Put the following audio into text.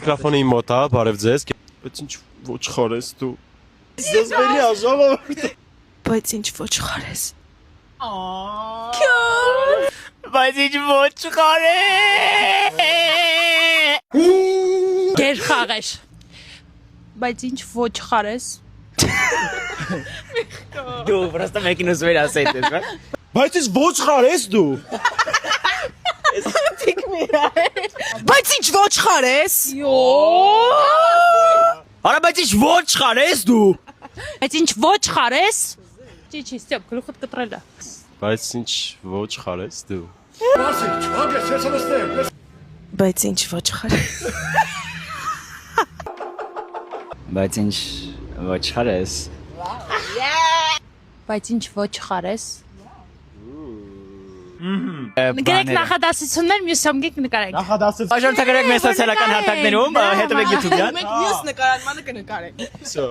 Միկրոֆոնի մոտ է, բարև ձեզ։ Բայց ինչ ոչխար ես դու։ Զզվելի է ժողովուրդ։ Բայց ինչ ոչխար ես։ Բայց ինչ ոչխար է։ Գեր խաղեր։ Բայց ինչ ոչխար ես։ Դու просто մեկին ուզում ես ասել ես, բա։ Բայց ինչ ոչխար ես դու։ Բայց ինչ ոչխար ես։ Արա բայց ինչ ոչխար ես դու։ Բայց ինչ ոչխար ես։ Չի, ստոպ, գլուխդ կտրել է։ Բայց ինչ ոչխար ես դու։ Բայց ինչ ոչխար ես։ Բայց ինչ ոչխար ես։ Բայց ինչ ոչխար ես։ Գրեք նախադասություններ, մյուս ամգեք նկարեք։ Աժորթագրեք մեր սոցիալական հարթակներում, հետևեք YouTube-յան։ Մենք մյուս նկարանը կնկարենք։ Всё